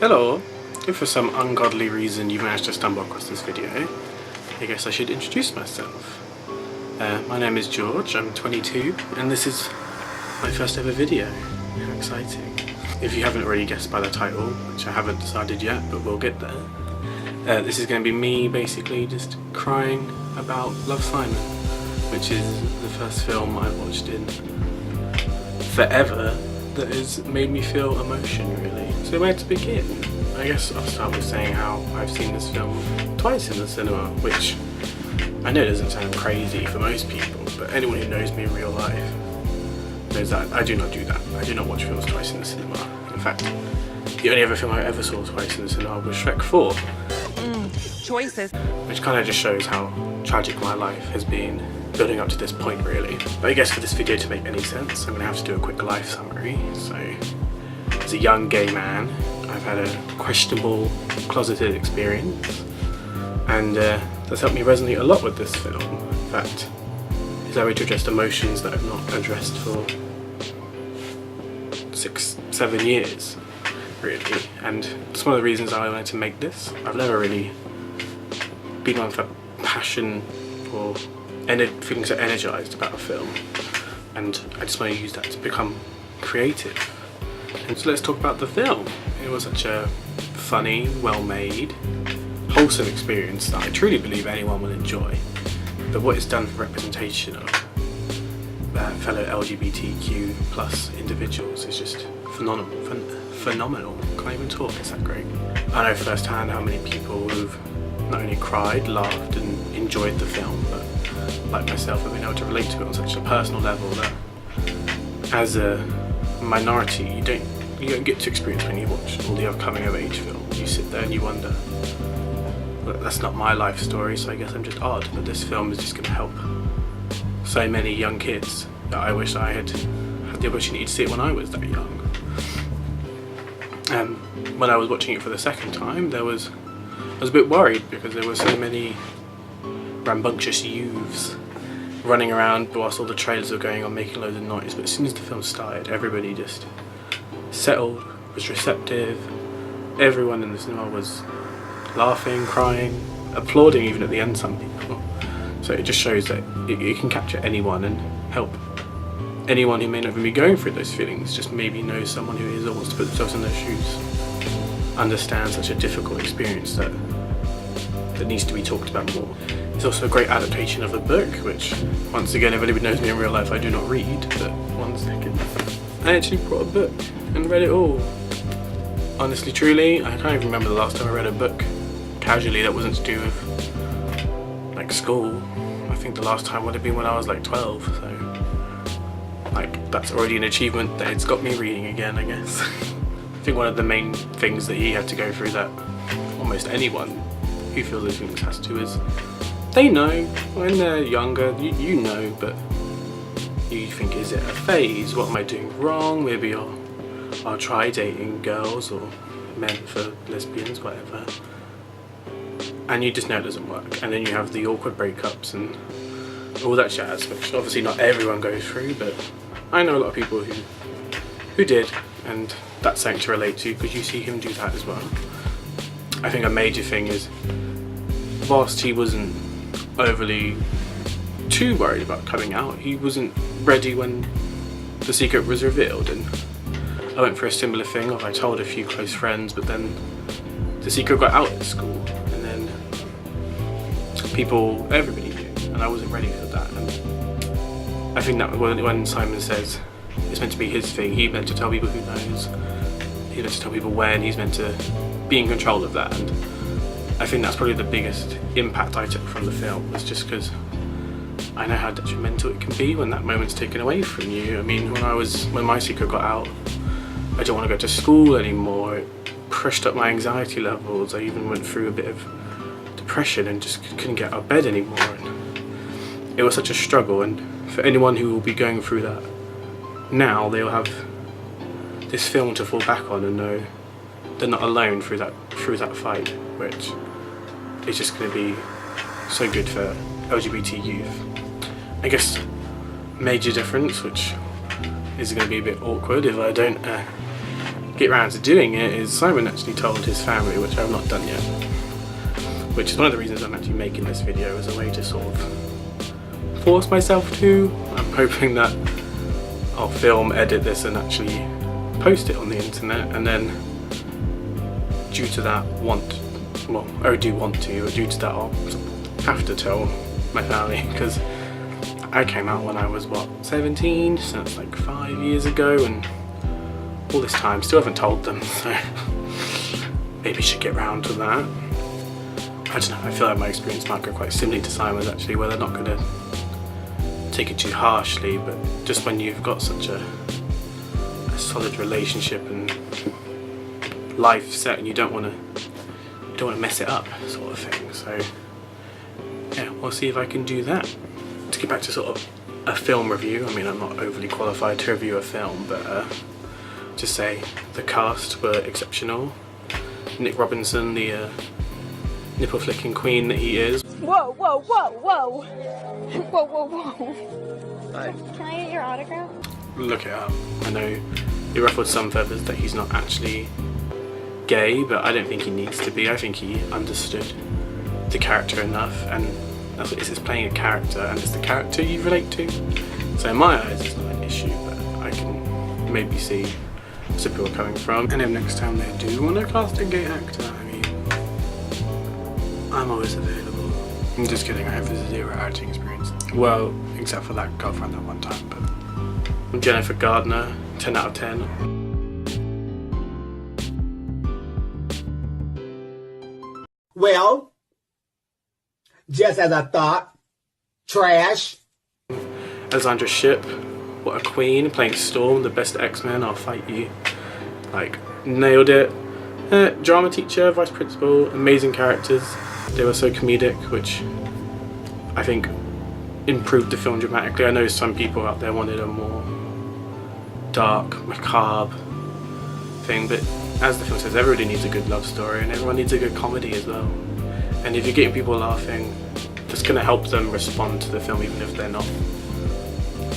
Hello, if for some ungodly reason you managed to stumble across this video, I guess I should introduce myself. My name is George, I'm 22, and this is my first ever video. How exciting. If you haven't already guessed by the title, which I haven't decided yet, but we'll get there, this is going to be me basically just crying about Love, Simon, which is the first film I've watched in forever that has made me feel emotion, really. So where to begin? I guess I'll start with saying how I've seen this film twice in the cinema, which I know doesn't sound crazy for most people, but anyone who knows me in real life knows that I do not do that. I do not watch films twice in the cinema. In fact, the only other film I ever saw twice in the cinema was Shrek 4. Choices. Which kind of just shows how tragic my life has been building up to this point, really. But I guess for this video to make any sense, I'm going to have to do a quick life summary. So, as a young gay man, I've had a questionable closeted experience, and that's helped me resonate a lot with this film. In fact, it's allowed me to address emotions that I've not addressed for 6-7 years, really. And it's one of the reasons I wanted to make this. I've never really been one for passion or feeling so energized about a film, and I just want to use that to become creative. And so let's talk about the film. It was such a funny, well-made, wholesome experience that I truly believe anyone will enjoy. But what it's done for representation of fellow LGBTQ plus individuals is just phenomenal. Can't even talk, it's that great. I know firsthand how many people who've not only cried, laughed and enjoyed the film, but like myself have been able to relate to it on such a personal level that as a minority you don't get to experience when you watch all the other coming of age films. You sit there and you wonder, well, that's not my life story, so I guess I'm just odd, but this film is just going to help so many young kids that I wish I had the opportunity to see it when I was that young. When I was watching it for the second time, I was a bit worried because there were so many rambunctious youths running around whilst all the trailers were going on making loads of noise, but as soon as the film started, everybody just settled, was receptive. Everyone in the cinema was laughing, crying, applauding even at the end, some people. So it just shows that it can capture anyone and help anyone who may not even be going through those feelings, just maybe know someone who is or wants to put themselves in their shoes, understand such a difficult experience that needs to be talked about more. It's also a great adaptation of a book, which, once again, if anybody knows me in real life, I do not read, but one second. I actually brought a book and read it all. Honestly, truly, I can't even remember the last time I read a book casually that wasn't to do with, like, school. I think the last time would have been when I was like 12, so, like, that's already an achievement that it's got me reading again, I guess. I think one of the main things that he had to go through that almost anyone who feels those feelings has to is they know when they're younger, you know, but you think, is it a phase? What am I doing wrong? Maybe I'll try dating girls or men for lesbians, whatever. And you just know it doesn't work. And then you have the awkward breakups and all that jazz, which obviously not everyone goes through, but I know a lot of people who did, and that's something to relate to because you see him do that as well. I think a major thing is, whilst he wasn't overly too worried about coming out, he wasn't ready when the secret was revealed, and I went through a similar thing of I told a few close friends, but then the secret got out at school, and then everybody knew, and I wasn't ready for that. And I think that when Simon says it's meant to be his thing, he's meant to tell people who knows, he's meant to tell people when, he's meant to be in control of that. And I think that's probably the biggest impact I took from the film, was just because I know how detrimental it can be when that moment's taken away from you. I mean, when my secret got out, I didn't want to go to school anymore. It pushed up my anxiety levels. I even went through a bit of depression and just couldn't get out of bed anymore. And it was such a struggle, and for anyone who will be going through that now, they'll have this film to fall back on and know they're not alone through that fight, which is just going to be so good for LGBT youth. I guess major difference, which is going to be a bit awkward if I don't get round to doing it is Simon actually told his family, which I've not done yet, which is one of the reasons I'm actually making this video, as a way to sort of force myself to. I'm hoping that I'll film, edit this and actually post it on the internet, and then due to that I do want to, but due to that I'll have to tell my family, because I came out when I was, what, 17, so that's like 5 years ago, and all this time still haven't told them, so maybe should get round to that. I don't know, I feel like my experience might go quite similarly to Simon's actually, where they're not going to take it too harshly, but just when you've got such a solid relationship and life set, and you don't want to mess it up, sort of thing. So yeah, we'll see if I can do that. To get back to sort of a film review, I mean, I'm not overly qualified to review a film, but just say the cast were exceptional. Nick Robinson, the nipple flicking queen that he is. Whoa, whoa, whoa, whoa. Whoa, whoa, whoa. Can I get your autograph? Look it up. I know it ruffled some feathers that he's not actually gay, but I don't think he needs to be. I think he understood the character enough, and that's what it is, it's playing a character, and it's the character you relate to. So in my eyes it's not an issue, but I can maybe see where people are coming from. And if next time they do want to cast a gay actor, I mean, I'm always available. I'm just kidding, I have zero acting experience. Well, except for that girlfriend that one time, but Jennifer Gardner, 10 out of 10. Well, just as I thought, trash. Alexandra Shipp, what a queen, playing Storm, the best X-Men, I'll fight you. Like, nailed it. Drama teacher, vice principal, amazing characters. They were so comedic, which I think improved the film dramatically. I know some people out there wanted a more dark, macabre thing, but as the film says, everybody needs a good love story and everyone needs a good comedy as well. And if you're getting people laughing, that's going to help them respond to the film, even if they're not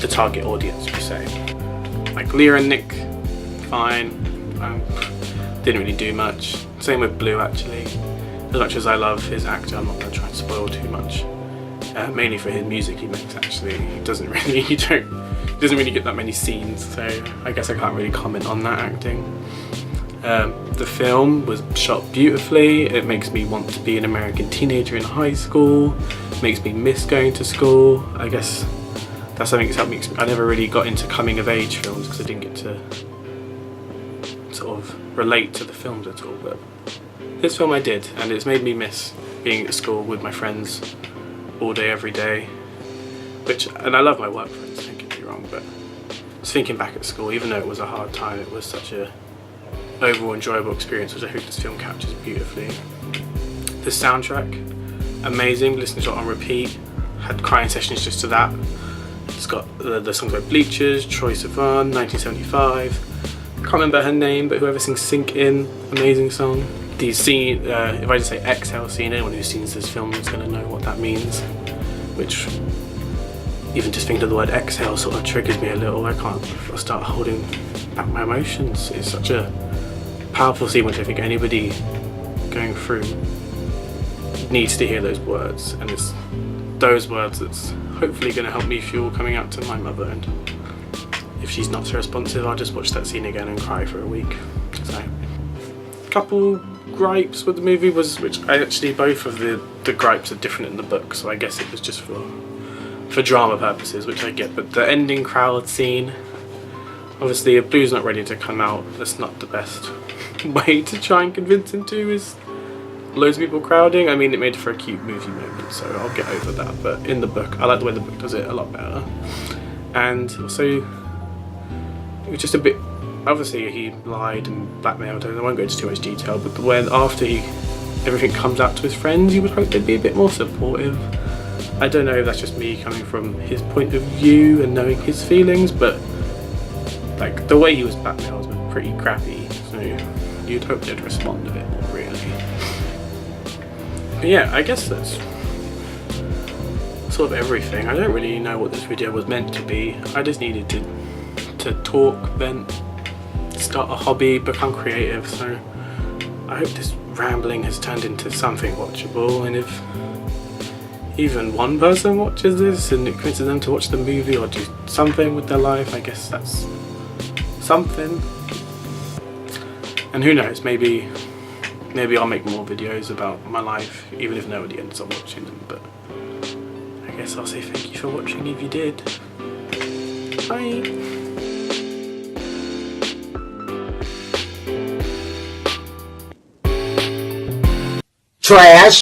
the target audience per se. Like Leah and Nick, fine, didn't really do much. Same with Blue actually. As much as I love his actor, I'm not going to try and spoil too much. Mainly for his music he makes actually. He doesn't really get that many scenes, so I guess I can't really comment on that acting. The film was shot beautifully. It makes me want to be an American teenager in high school. Makes me miss going to school. I guess that's something that's helped me. I never really got into coming of age films because I didn't get to sort of relate to the films at all, but this film I did, and it's made me miss being at school with my friends all day, every day. And I love my work friends, don't get me wrong, but just thinking back at school, even though it was a hard time, it was such a overall enjoyable experience, which I think this film captures beautifully. The soundtrack, amazing, listened to it on repeat, had crying sessions just to that. It's got the songs by Bleachers, Troye Sivan, 1975. Can't remember her name, but whoever sings Sink In, amazing song. The scene, if I just say exhale scene, anyone who's seen this film is going to know what that means, which even just thinking of the word exhale sort of triggers me a little. I'll start holding back my emotions. It's such a powerful scene which I think anybody going through needs to hear those words, and it's those words that's hopefully going to help me fuel coming out to my mother, and if she's not so responsive I'll just watch that scene again and cry for a week. So, a couple gripes with the movie was, which I actually, both of the gripes are different in the book, so I guess it was just for drama purposes, which I get, but the ending crowd scene, obviously if Blue's not ready to come out, that's not the best way to try and convince him to, is loads of people crowding. I mean, it made for a cute movie moment, so I'll get over that, but in the book, I like the way the book does it a lot better. And also, it was just a bit, obviously he lied and blackmailed her, and I won't go into too much detail, but when after everything comes out to his friends, you would hope they'd be a bit more supportive. I don't know if that's just me coming from his point of view and knowing his feelings, but like the way he was blackmailed was pretty crappy, so you'd hope they'd respond a bit more, really. But yeah, I guess that's sort of everything. I don't really know what this video was meant to be. I just needed to talk, vent, start a hobby, become creative. So I hope this rambling has turned into something watchable, and if even one person watches this and it convinces them to watch the movie or do something with their life, I guess that's something. And who knows, maybe I'll make more videos about my life, even if nobody ends up watching them. But I guess I'll say thank you for watching if you did. Bye. Trash.